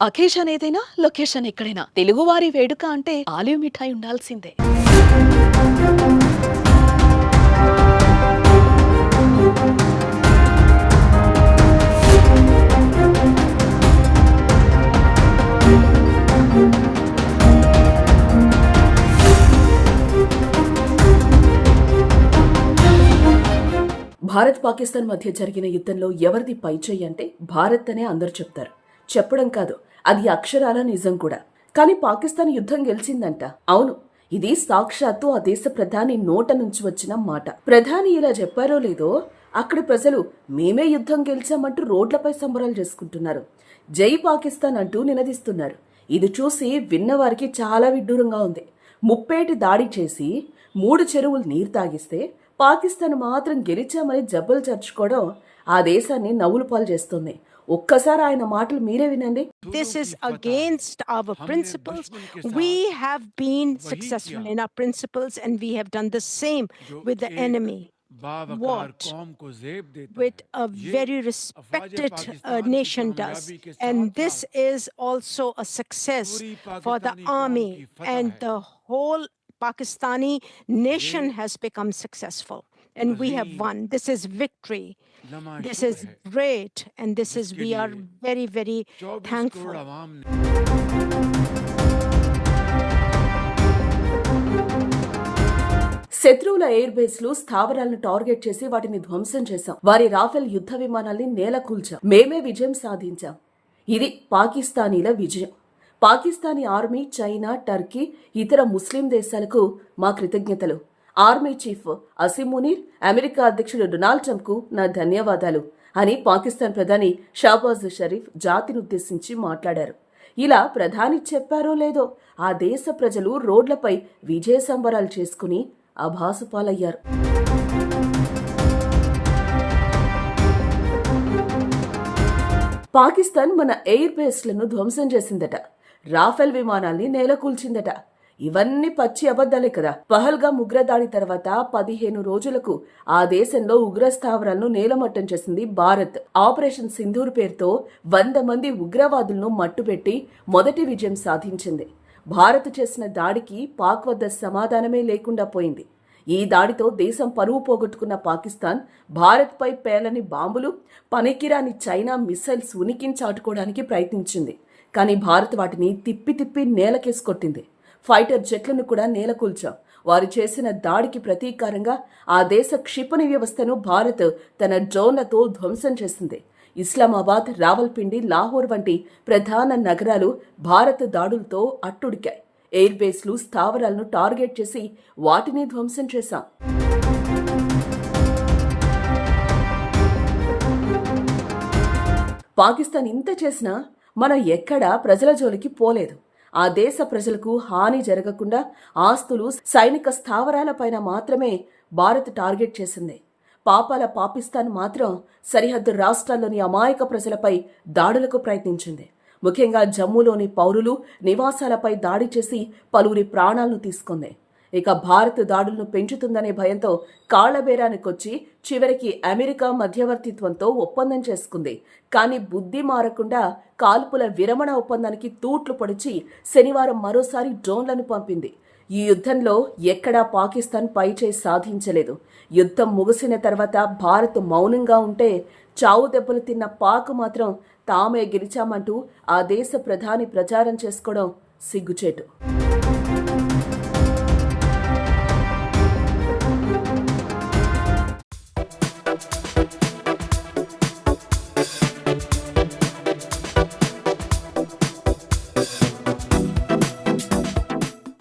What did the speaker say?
Occasion ఏదైనా location ఎక్కడైనా తెలుగువారి వేడుక అంటే ఆలివ్ మిఠాయి ఉండాల్సిందే. భారత్ పాకిస్తాన్ మధ్య జరిగిన యుద్ధంలో ఎవరిది పైచేయి అంటే భారత్ అనే అందరూ చెప్తారు. చెప్పడం కాదు, అది అక్షరాల నిజం కూడా. కానీ పాకిస్తాన్ యుద్ధం గెలిచిందంట. అవును, ఇది సాక్షాత్తు ఆ దేశ ప్రధాని నోట నుంచి వచ్చిన మాట. ప్రధాని ఇలా చెప్పారో లేదో అక్కడి ప్రజలు మేమే యుద్ధం గెలిచామంటూ రోడ్లపై సంబరాలు చేసుకుంటున్నారు. జై పాకిస్తాన్ అంటూ నినదిస్తున్నారు. ఇది చూసి విన్నవారికి చాలా విడ్డూరంగా ఉంది. ముప్పేటి దాడి చేసి 3 చెరువులు నీరు తాగిస్తే పాకిస్తాన్ మాత్రం గెలిచామని జబ్బలు చర్చుకోవడం ఆ దేశాన్ని నవ్వులు పాలు చేస్తుంది. ఒక్కసారి ఆయన మాటలు మీరే వినండి. This is against our principles. We have been successful in our principles and we have done the same with the enemy. What with a very respected nation does, and this is also a success for the army, and the whole Pakistani nation has become successful and we have won. This is victory. This is great, and this is, we are very, very thankful. శత్రువుల air బేస్లు స్థావరాలను target చేసి వాటిని ధ్వంసం చేశాం. వారి Rafale యుద్ధ విమానాల్ని నేలకూల్చాం. మేమే విజయం సాధించాం. ఇది పాకిస్తానీల విజయం. పాకిస్తానీ ఆర్మీ, చైనా, టర్కీ, ఇతర ముస్లిం దేశాలకు మా కృతజ్ఞతలు. Army chief Asim Munir, America అధ్యక్షుడు డొనాల్డ్ ట్రంప్కు నా ధన్యవాదాలు అని పాకిస్తాన్ ప్రధాని షాబాజ్ షరీఫ్ జాతినుద్దేశించి మాట్లాడారు. ఇలా ప్రధాని చెప్పారో లేదో ఆ దేశ ప్రజలు రోడ్లపై విజయ సంబరాలు చేసుకుని అభాసుపాలయ్యారు. పాకిస్తాన్ మన ఎయిర్ బేస్లను ధ్వంసం చేసిందట. రాఫెల్ విమానాల్ని నేలకూల్చిందట. ఇవన్నీ పచ్చి అబద్ధాలే కదా. పహల్గామ్ ఉగ్రదాడి తర్వాత 15 రోజులకు ఆ దేశంలో ఉగ్రస్థావరాలను నేలమట్టం చేసింది భారత్. ఆపరేషన్ సింధూర్ పేరుతో 100 మంది ఉగ్రవాదులను మట్టుపెట్టి మొదటి విజయం సాధించింది. భారత్ చేసిన దాడికి పాక్ వద్ద సమాధానమే లేకుండా పోయింది. ఈ దాడితో దేశం పరువు పోగొట్టుకున్న పాకిస్తాన్ భారత్పై పేలని బాంబులు, పనికిరాని చైనా మిసైల్స్ ఉనికిని చాటుకోవడానికి ప్రయత్నించింది. కానీ భారత్ వాటిని తిప్పి తిప్పి నేలకేసుకొట్టింది. ఫైటర్ జెట్లను కూడా నేలకూల్చాం. వారు చేసిన దాడికి ప్రతీకారంగా ఆ దేశ క్షిపణి వ్యవస్థను భారత్ తన డ్రోన్లతో ధ్వంసం చేసింది. ఇస్లామాబాద్, రావల్పిండి, లాహోర్ వంటి ప్రధాన నగరాలు భారత్ దాడులతో అట్టుడికాయి. ఎయిర్ బేస్లు, స్థావరాలను టార్గెట్ చేసి వాటిని ధ్వంసం చేశాం. పాకిస్తాన్ ఇంత చేసినా మనం ఎక్కడా ప్రజల జోలికి పోలేదు. ఆ దేశ ప్రజలకు హాని జరగకుండా ఆస్తులు, సైనిక స్థావరాలపైన మాత్రమే భారత్ టార్గెట్ చేసింది. పాపాల పాకిస్తాన్ మాత్రం సరిహద్దు రాష్ట్రాల్లోని అమాయక ప్రజలపై దాడులకు ప్రయత్నించింది. ముఖ్యంగా జమ్మూలోని పౌరులు, నివాసాలపై దాడి చేసి పలువురి ప్రాణాలను తీసుకుంది. ఇక భారత్ దాడులను పెంచుతుందనే భయంతో కాళ్లబేరానికొచ్చి చివరికి అమెరికా మధ్యవర్తిత్వంతో ఒప్పందం చేసుకుంది. కానీ బుద్ధి మారకుండా కాల్పుల విరమణ ఒప్పందానికి తూట్లు పొడిచి శనివారం మరోసారి డ్రోన్లను పంపింది. ఈ యుద్ధంలో ఎక్కడా పాకిస్తాన్ పైచేయి సాధించలేదు. యుద్ధం ముగిసిన తర్వాత భారత్ మౌనంగా ఉంటే చావు దెబ్బలు తిన్న పాక్ మాత్రం తామే గెలిచామంటూ ఆ దేశ ప్రధాని ప్రచారం చేసుకోవడం సిగ్గుచేటు.